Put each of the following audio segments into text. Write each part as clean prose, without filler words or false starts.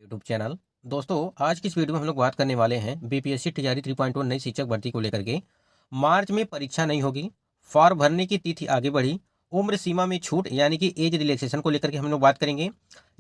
YouTube channel. दोस्तों, आज की इस वीडियो में हम लोग बात करने वाले हैं बीपीएससी तैयारी 3.1 नई शिक्षक भर्ती को लेकर के। मार्च में परीक्षा नहीं होगी, फॉर्म भरने की तिथि आगे बढ़ी, उम्र सीमा में छूट यानी कि एज रिलैक्सेशन को लेकर के हम लोग बात करेंगे।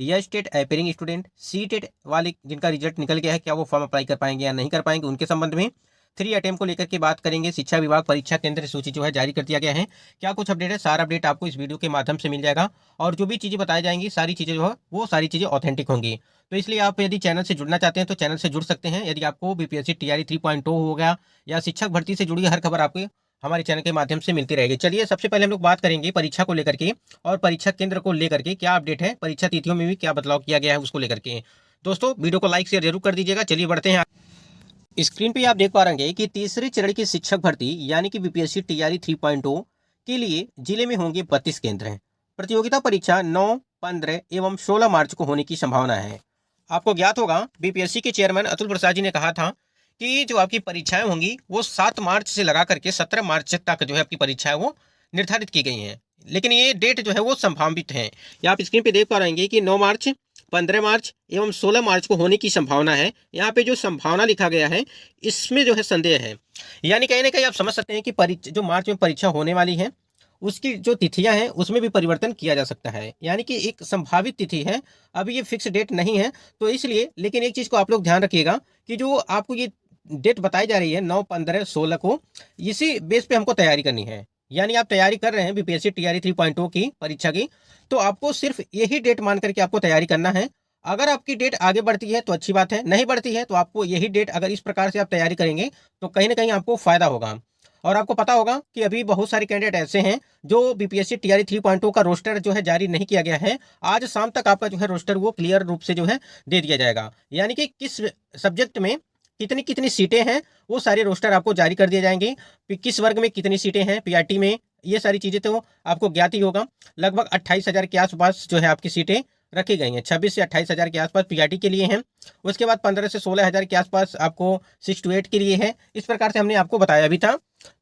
यह स्टेट एपियरिंग स्टूडेंट सी टेट वाले जिनका रिजल्ट निकल गया है, क्या वो फॉर्म अप्लाई कर पाएंगे या नहीं कर पाएंगे, उनके संबंध में 3 अटेम्प्ट को लेकर के बात करेंगे। शिक्षा विभाग परीक्षा केंद्र सूची जो है जारी कर दिया गया है। क्या कुछ अपडेट है, सारा अपडेट आपको इस वीडियो के माध्यम से मिल जाएगा। और जो भी चीज़ें बताई जाएंगी, सारी चीज़ें जो है वो सारी चीज़ें ऑथेंटिक होंगी। तो इसलिए आप यदि चैनल से जुड़ना चाहते हैं तो चैनल से जुड़ सकते हैं। यदि आपको बीपीएससी टीआरई 3.0 हो गया या शिक्षक भर्ती से जुड़ी हर खबर आपको हमारे चैनल के माध्यम से मिलती रहेगी। चलिए, सबसे पहले हम लोग बात करेंगे परीक्षा को लेकर के और परीक्षा केंद्र को लेकर के क्या अपडेट है, परीक्षा तिथियों में भी क्या बदलाव किया गया है उसको लेकर के। दोस्तों, वीडियो को लाइक शेयर जरूर कर दीजिएगा। चलिए बढ़ते हैं। स्क्रीन पे आप देख पा रहे हैं कि तीसरे चरण की शिक्षक भर्ती यानी कि बीपीएससी टीआरई 3.0 के लिए जिले में होंगे 32 केंद्र हैं। प्रतियोगिता परीक्षा 9, 15 एवं 16 मार्च को होने की संभावना है। आपको ज्ञात होगा, बीपीएससी के चेयरमैन अतुल प्रसाद जी ने कहा था कि जो आपकी परीक्षाएं होंगी वो 7 मार्च से लगा करके 17 मार्च तक जो है आपकी परीक्षाएं वो निर्धारित की गई हैं। लेकिन ये डेट जो है वो संभावित है। ये आप स्क्रीन पे देख पा रहे हैं कि 9 मार्च, 15 मार्च एवं 16 मार्च को होने की संभावना है। यहाँ पे जो संभावना लिखा गया है इसमें जो है संदेह है। यानी कहीं ना कहीं आप समझ सकते हैं कि जो मार्च में परीक्षा होने वाली है उसकी जो तिथियां हैं उसमें भी परिवर्तन किया जा सकता है। यानी कि एक संभावित तिथि है, अभी ये फिक्स डेट नहीं है। तो इसलिए, लेकिन एक चीज़ को आप लोग ध्यान रखिएगा कि जो आपको ये डेट बताई जा रही है 9, 15, 16 को, इसी बेस पे हमको तैयारी करनी है। यानी आप तैयारी कर रहे हैं बीपीएससी टीआरई 3.0 की परीक्षा की, तो आपको सिर्फ यही डेट मान करके आपको तैयारी करना है। अगर आपकी डेट आगे बढ़ती है तो अच्छी बात है, नहीं बढ़ती है तो आपको यही डेट, अगर इस प्रकार से आप तैयारी करेंगे तो कहीं ना कहीं आपको फायदा होगा। और आपको पता होगा कि अभी बहुत सारे कैंडिडेट ऐसे हैं जो बीपीएससी टीआरई 3.0 का रोस्टर जो है जारी नहीं किया गया है। आज शाम तक आपका जो है रोस्टर वो क्लियर रूप से जो है दे दिया जाएगा। यानी कि किस सब्जेक्ट में कितनी कितनी सीटें हैं वो सारे रोस्टर आपको जारी कर दिए जाएंगे। किस वर्ग में कितनी सीटें हैं पीआरटी में, ये सारी चीज़ें तो आपको ज्ञात ही होगा। लगभग 28,000 के आसपास जो है आपकी सीटें रखी गई हैं। 26 से 28,000 के आसपास पीआरटी के लिए हैं। उसके बाद 15 से 16,000 के आसपास आपको 6 to 8 के लिए है। इस प्रकार से हमने आपको बताया भी था।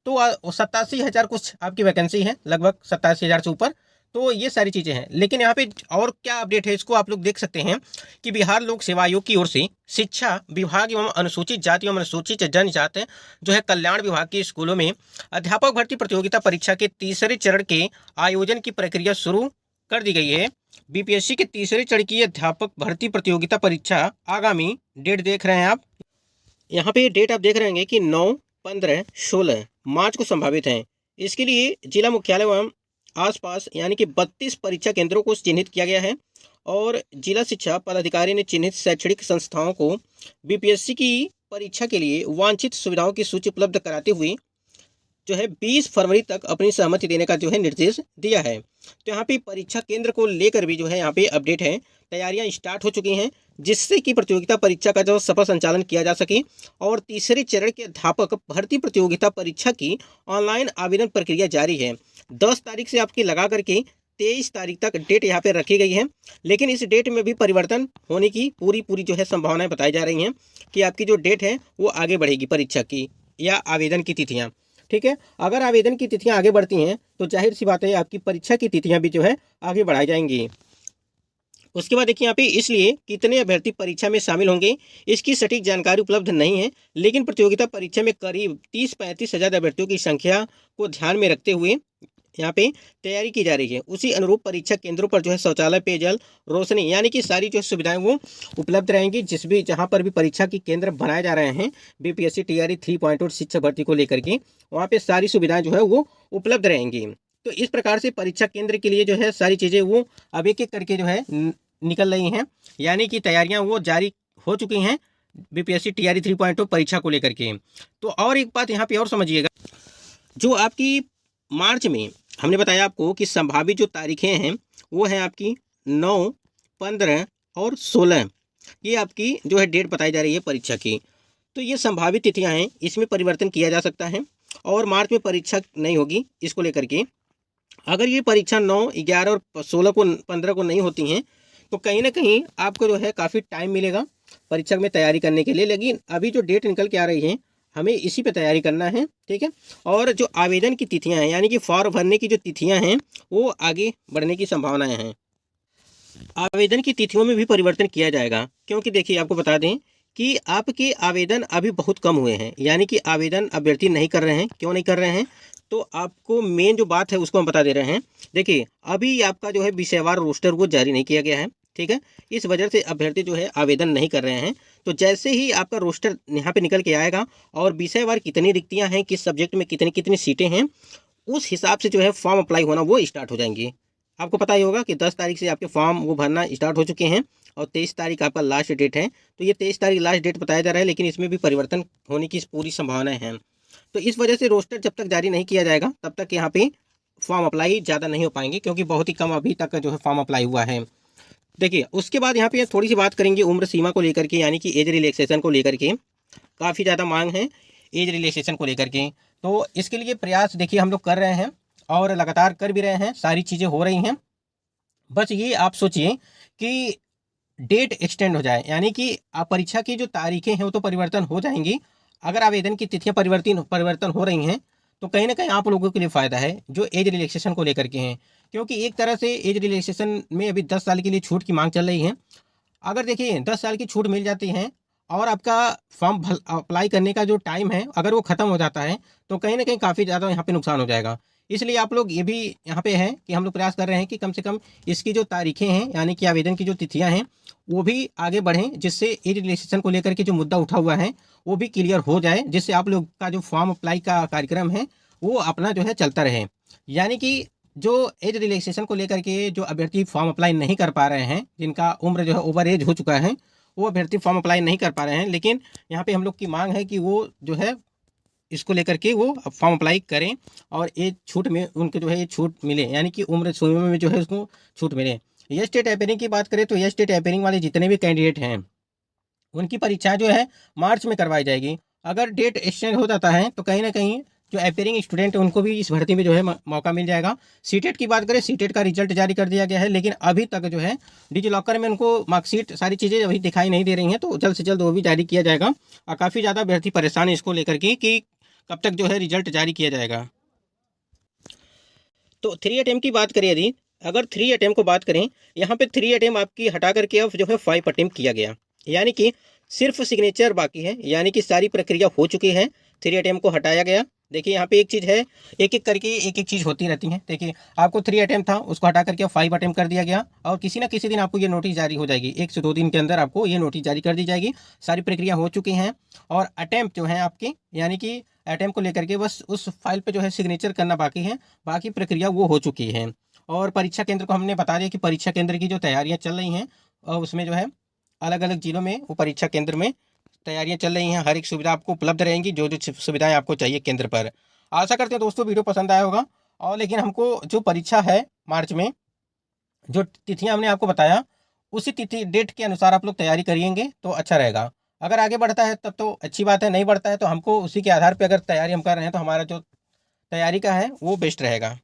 तो 87,000 कुछ आपकी वैकेंसी है, लगभग 87,000 से ऊपर। तो ये सारी चीज़ें हैं। लेकिन यहाँ पे और क्या अपडेट है इसको आप लोग देख सकते हैं कि बिहार लोक सेवा आयोग की ओर से शिक्षा विभाग एवं अनुसूचित जाति एवं अनुसूचित जनजाति जो है कल्याण विभाग के स्कूलों में अध्यापक भर्ती प्रतियोगिता परीक्षा के तीसरे चरण के आयोजन की प्रक्रिया शुरू कर दी गई है। बीपीएससी के तीसरे चरण की अध्यापक भर्ती प्रतियोगिता परीक्षा आगामी डेट देख रहे हैं आप, यहाँ पे डेट आप देख रहे हैं कि 9, 15, 16 मार्च को संभावित है। इसके लिए जिला मुख्यालय एवं आसपास यानी कि 32 परीक्षा केंद्रों को चिन्हित किया गया है। और जिला शिक्षा पदाधिकारी ने चिन्हित शैक्षणिक संस्थाओं को बीपीएससी की परीक्षा के लिए वांछित सुविधाओं की सूची उपलब्ध कराते हुए जो है 20 फरवरी तक अपनी सहमति देने का जो है निर्देश दिया है। तो यहाँ पे परीक्षा केंद्र को लेकर भी जो है यहाँ पे अपडेट है। तैयारियां स्टार्ट हो चुकी हैं जिससे कि प्रतियोगिता परीक्षा का जो सफल संचालन किया जा सके। और तीसरे चरण के अध्यापक भर्ती प्रतियोगिता परीक्षा की ऑनलाइन आवेदन प्रक्रिया जारी है। 10 तारीख से आपकी लगा करके 23 तारीख तक डेट यहाँ पे रखी गई है। लेकिन इस डेट में भी परिवर्तन होने की पूरी जो है संभावनाएं बताई जा रही हैं कि आपकी जो डेट है वो आगे बढ़ेगी परीक्षा की या आवेदन की तिथियाँ। ठीक है, अगर आवेदन की तिथियां आगे बढ़ती हैं तो जाहिर सी बात है आपकी परीक्षा की तिथियां भी जो है आगे बढ़ाई जाएंगी। उसके बाद देखिए यहाँ पे इसलिए कितने अभ्यर्थी परीक्षा में शामिल होंगे इसकी सटीक जानकारी उपलब्ध नहीं है। लेकिन प्रतियोगिता परीक्षा में करीब 30-35 हज़ार अभ्यर्थियों की संख्या को ध्यान में रखते हुए यहाँ पे तैयारी की जा रही है। उसी अनुरूप परीक्षा केंद्रों पर जो है शौचालय, पेयजल, रोशनी यानी कि सारी जो सुविधाएं वो उपलब्ध रहेंगी। जहाँ पर भी परीक्षा की केंद्र बनाए जा रहे हैं बीपीएससी टीआरई 3.0 शिक्षक भर्ती को लेकर के, वहाँ पे सारी सुविधाएं जो है वो उपलब्ध रहेंगी। तो इस प्रकार से परीक्षा केंद्र के लिए जो है सारी चीज़ें वो अब एक एक करके जो है निकल रही हैं। यानी कि तैयारियाँ वो जारी हो चुकी हैं बीपीएससी टीआरई 3.0 परीक्षा को लेकर के। तो और एक बात यहाँ पे और समझिएगा, जो आपकी मार्च में हमने बताया आपको कि संभावित जो तारीखें हैं वो हैं आपकी 9, 15 और 16। ये आपकी जो है डेट बताई जा रही है परीक्षा की। तो ये संभावित तिथियां हैं, इसमें परिवर्तन किया जा सकता है। और मार्च में परीक्षा नहीं होगी इसको लेकर के। अगर ये परीक्षा 9, 11 और 16 को 15 को नहीं होती हैं तो कहीं ना कहीं आपको जो है काफ़ी टाइम मिलेगा परीक्षा में तैयारी करने के लिए। लेकिन अभी जो डेट निकल के आ रही है हमें इसी पे तैयारी करना है। ठीक है, और जो आवेदन की तिथियां हैं यानी कि फॉर्म भरने की जो तिथियां हैं वो आगे बढ़ने की संभावनाएं हैं। आवेदन की तिथियों में भी परिवर्तन किया जाएगा, क्योंकि देखिए आपको बता दें कि आपके आवेदन अभी बहुत कम हुए हैं, यानी कि आवेदन अभ्यर्थी नहीं कर रहे हैं। क्यों नहीं कर रहे हैं, तो आपको मेन जो बात है उसको हम बता दे रहे हैं। देखिए अभी आपका जो है विषयवार रोस्टर वो जारी नहीं किया गया है, ठीक है। इस वजह से अभ्यर्थी जो है आवेदन नहीं कर रहे हैं। तो जैसे ही आपका रोस्टर यहाँ पे निकल के आएगा और विषयवार कितनी रिक्तियाँ हैं, किस सब्जेक्ट में कितनी कितनी सीटें हैं, उस हिसाब से जो है फॉर्म अप्लाई होना वो स्टार्ट हो जाएंगे। आपको पता ही होगा कि 10 तारीख से आपके फॉर्म वो भरना स्टार्ट हो चुके हैं और 23 तारीख आपका लास्ट डेट है। तो ये 23 तारीख लास्ट डेट बताया जा रहा है, लेकिन इसमें भी परिवर्तन होने की पूरी संभावनाएं हैं। तो इस वजह से रोस्टर जब तक जारी नहीं किया जाएगा तब तक यहाँ पे फॉर्म अप्लाई ज़्यादा नहीं हो पाएंगे, क्योंकि बहुत ही कम अभी तक जो है फॉर्म अप्लाई हुआ है। देखिए उसके बाद यहाँ पे थोड़ी सी बात करेंगे उम्र सीमा को लेकर के, यानी कि एज रिलैक्सेशन को लेकर के। काफ़ी ज़्यादा मांग है एज रिलैक्सेशन को लेकर के। तो इसके लिए प्रयास देखिए हम लोग कर रहे हैं और लगातार कर भी रहे हैं, सारी चीज़ें हो रही हैं। बस ये आप सोचिए कि डेट एक्सटेंड हो जाए, यानी कि आप परीक्षा की जो तारीखें हैं वो तो परिवर्तन हो जाएंगी। अगर आवेदन की तिथियां परिवर्तन हो रही हैं तो कहीं ना कहीं आप लोगों के लिए फ़ायदा है जो एज रिलैक्सेशन को लेकर के हैं, क्योंकि एक तरह से एज रिलैक्सेशन में अभी 10 साल के लिए छूट की मांग चल रही है। अगर देखिए 10 साल की छूट मिल जाती है और आपका फॉर्म अप्लाई करने का जो टाइम है अगर वो ख़त्म हो जाता है तो कहीं ना कहीं काफ़ी ज़्यादा यहाँ पे नुकसान हो जाएगा। इसलिए आप लोग ये भी यहाँ पे है कि हम लोग प्रयास कर रहे हैं कि कम से कम इसकी जो तारीखें हैं, यानी कि आवेदन की जो तिथियां हैं, वो भी आगे बढ़ें, जिससे एज रिलैक्सेशन को लेकर के जो मुद्दा उठा हुआ है वो भी क्लियर हो जाए, जिससे आप लोग का जो फॉर्म अप्लाई का कार्यक्रम है वो अपना जो है चलता रहे। यानी कि जो एज रिलैक्सेशन को लेकर के जो अभ्यर्थी फॉर्म अप्लाई नहीं कर पा रहे हैं, जिनका उम्र जो है ओवर एज हो चुका है, वो अभ्यर्थी फॉर्म अप्लाई नहीं कर पा रहे हैं, लेकिन यहाँ पे हम लोग की मांग है कि वो जो है इसको लेकर के वो फॉर्म अप्लाई करें और एज छूट में उनको जो है ये छूट मिले, यानी कि उम्र सीमा में जो है उसको छूट मिले। ये स्टेट अपेयरिंग की बात करें तो ये स्टेट अपेयरिंग वाले जितने भी कैंडिडेट हैं उनकी परीक्षा जो है मार्च में करवाई जाएगी। अगर डेट एक्सटेंड हो जाता है तो कहीं ना कहीं जो अपेयरिंग स्टूडेंट है उनको भी इस भर्ती में जो है मौका मिल जाएगा। सीटेट की बात करें, सीटेट का रिजल्ट जारी कर दिया गया है, लेकिन अभी तक जो है डिजी लॉकर में उनको मार्कशीट सारी चीज़ें अभी दिखाई नहीं दे रही हैं, तो जल्द से जल्द वो भी जारी किया जाएगा। और काफ़ी ज़्यादा अभ्यर्थी परेशान है इसको लेकर के कि कब तक जो है रिजल्ट जारी किया जाएगा। तो 3 अटेम्प्ट की बात करें यदि, अगर 3 अटेम्प्ट को बात करें, यहाँ पे 3 अटेम्प्ट आपकी हटा करके अब जो है 5 अटेम्प्ट किया गया, यानी कि सिर्फ सिग्नेचर बाकी है, यानी कि सारी प्रक्रिया हो चुकी है। 3 अटेम्प्ट को हटाया गया। देखिए यहाँ पे एक चीज़ है, एक एक करके एक एक चीज़ होती रहती है। देखिए आपको 3 अटेम्प्ट था उसको हटा करके 5 अटेम्प्ट कर दिया गया, और किसी ना किसी दिन आपको ये नोटिस जारी हो जाएगी, 1 से 2 दिन के अंदर आपको ये नोटिस जारी कर दी जाएगी। सारी प्रक्रिया हो चुकी हैं और अटेम्प्ट जो है आपकी, यानी कि अटेम्प्ट को लेकर के बस उस फाइल पे जो है सिग्नेचर करना बाकी है, बाकी प्रक्रिया वो हो चुकी है। और परीक्षा केंद्र को हमने बता दिया कि परीक्षा केंद्र की जो तैयारियां चल रही हैं और उसमें जो है अलग अलग जिलों में वो परीक्षा केंद्र में तैयारियां चल रही हैं। हर एक सुविधा आपको उपलब्ध रहेंगी, जो जो सुविधाएं आपको चाहिए केंद्र पर। आशा करते हैं दोस्तों वीडियो पसंद आया होगा। और लेकिन हमको जो परीक्षा है मार्च में, जो तिथियां हमने आपको बताया उसी तिथि डेट के अनुसार आप लोग तैयारी करिएंगे तो अच्छा रहेगा। अगर आगे बढ़ता है तब तो अच्छी बात है, नहीं बढ़ता है तो हमको उसी के आधार पर अगर तैयारी हम कर रहे हैं तो हमारा जो तैयारी का है वो बेस्ट रहेगा।